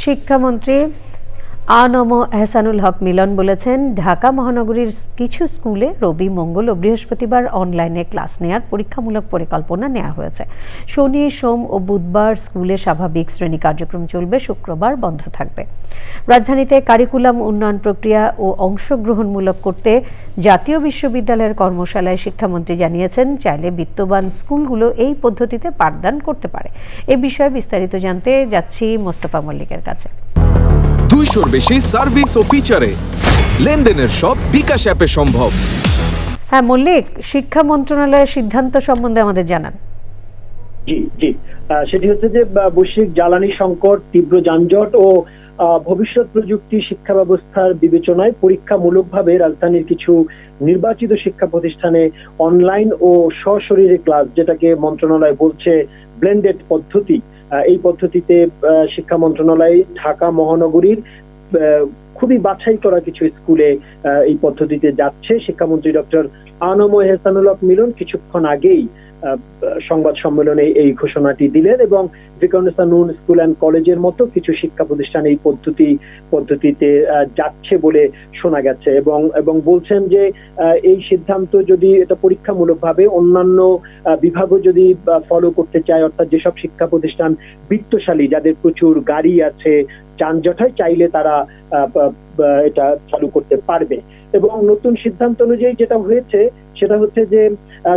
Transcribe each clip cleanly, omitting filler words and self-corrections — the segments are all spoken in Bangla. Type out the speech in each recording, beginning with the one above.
শিক্ষামন্ত্রী আ.ন.ম এহসানুল হক মিলন বলেছেন, ঢাকা মহানগরীর কিছু স্কুলে রবি, মঙ্গল ও বৃহস্পতিবার অনলাইনে ক্লাস নেয়ার পরীক্ষামূলক পরিকল্পনা নেওয়া হয়েছে। শনি, সোম ও বুধবার স্কুলে স্বাভাবিক শ্রেণী কার্যক্রম চলবে, শুক্রবার বন্ধ থাকবে। রাজধানীতে কারিকুলাম উন্নয়ন প্রক্রিয়া ও অংশগ্রহণমূলক করতে জাতীয় বিশ্ববিদ্যালয়ের কর্মশালায় শিক্ষামন্ত্রী জানিয়েছেন, চাইলে বিত্তবান স্কুলগুলো এই পদ্ধতিতে পাঠদান করতে পারে। এ বিষয়ে বিস্তারিত জানতে যাচ্ছি মোস্তফা মল্লিকের কাছে। 200-র বেশি সার্ভিস ও ফিচারে লেনদেনের সব বিকাশ অ্যাপে সম্ভব। হ্যাঁ মল্লিক, শিক্ষা মন্ত্রণালয়ের সিদ্ধান্ত সম্বন্ধে আমাদের জানান। জি সেটি হচ্ছে যে বৈশ্বিক জ্বালানি সংকট, তীব্র যানজট ও ভবিষ্যৎ প্রযুক্তি শিক্ষা ব্যবস্থার বিবেচনায় পরীক্ষামূলকভাবে রাজধানীর কিছু নির্বাচিত শিক্ষা প্রতিষ্ঠানে অনলাইন ও সশরীরে ক্লাস, যেটাকে মন্ত্রণালয় বলছে ব্লেন্ডেড পদ্ধতি, এই পদ্ধতিতে শিক্ষা মন্ত্রণালয় ঢাকা মহানগরীর খুবই বাছাই করা কিছু স্কুলে এই পদ্ধতিতে যাচ্ছে। শিক্ষামন্ত্রী ডক্টর আ.ন.ম এহসানুল হক মিলন কিছুক্ষণ আগেই সংবাদ সম্মেলনে এই ঘোষণাটি দিলেন এবং ভিকারুননিসা নূন স্কুল অ্যান্ড কলেজের মতো কিছু শিক্ষা প্রতিষ্ঠান এই পদ্ধতিতে যাচ্ছে বলে শোনা গেছে এবং বলছেন যে এই সিদ্ধান্ত যদি এটা পরীক্ষামূলকভাবে অন্যান্য বিভাগও যদি ফলো করতে চায়, অর্থাৎ যেসব শিক্ষা প্রতিষ্ঠান বিত্তশালী, যাদের প্রচুর গাড়ি আছে, যানজট হয়, চাইলে তারা এটা চালু করতে পারবে। এবং নতুন সিদ্ধান্ত অনুযায়ী যেটা হয়েছে সেটা হচ্ছে যে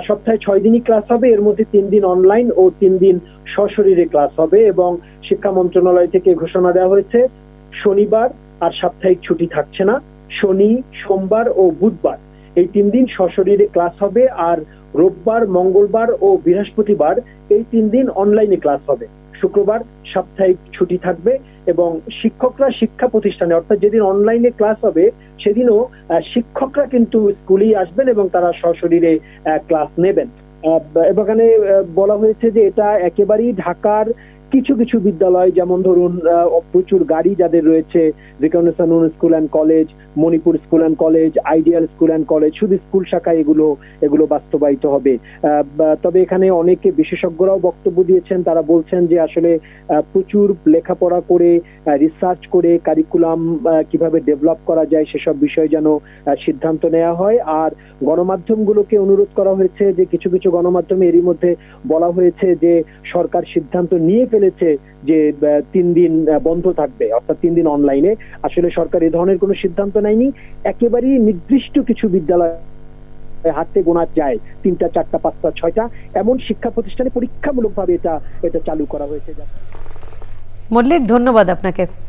সপ্তাহে 6 দিনই ক্লাস হবে, এর মধ্যে 3 দিন অনলাইন ও 3 দিন সশরীরে ক্লাস হবে। এবং শিক্ষা মন্ত্রণালয় থেকে ঘোষণা দেওয়া হয়েছে, শনিবার আর সাপ্তাহিক ছুটি থাকছে না, শনি, সোমবার ও বুধবার এই 3 দিন সশরীরে ক্লাস হবে, আর রোববার, মঙ্গলবার ও বৃহস্পতিবার এই 3 দিন অনলাইনে ক্লাস হবে। শুক্রবার সাপ্তাহিক ছুটি থাকবে এবং শিক্ষকরা শিক্ষা প্রতিষ্ঠানে, অর্থাৎ যেদিন অনলাইনে ক্লাস হবে সেদিনও শিক্ষকরা কিন্তু স্কুলেই আসবেন এবং তারা সশরীরে ক্লাস নেবেন। এখানে বলা হয়েছে যে এটা একেবারেই ঢাকার কিছু কিছু বিদ্যালয়, যেমন ধরুন প্রচুর গাড়ি যাদের রয়েছে, Viqarunnisa Noon school and college, Manipur school and college, ideal school and college, শুধু স্কুল শাখায় এগুলো বাস্তবায়িত হবে। তবে এখানে অনেকে বিশেষজ্ঞরাও বক্তব্য দিয়েছেন, তারা বলছেন যে আসলে প্রচুর লেখাপড়া করে, রিসার্চ করে কারিকুলাম কিভাবে ডেভেলপ করা যায় সেসব বিষয়ে যেন সিদ্ধান্ত নেওয়া হয়। আর গণমাধ্যমগুলোকে অনুরোধ করা হয়েছে যে কিছু কিছু গণমাধ্যমে এরই মধ্যে বলা হয়েছে যে সরকার সিদ্ধান্ত নিয়ে ফেলেছে যে 3 দিন বন্ধ থাকবে, অর্থাৎ 3 দিন অনলাইনে। আসলে সরকার এই ধরনের কোনো সিদ্ধান্ত নেয়নি, একেবারেই নির্দিষ্ট কিছু বিদ্যালয় হাতে গোনা যায় 3টা, 4টা, 5টা, 6টা এমন শিক্ষা প্রতিষ্ঠানে পরীক্ষামূলকভাবে এটা চালু করা হয়েছে। মল্লিক, ধন্যবাদ আপনাকে।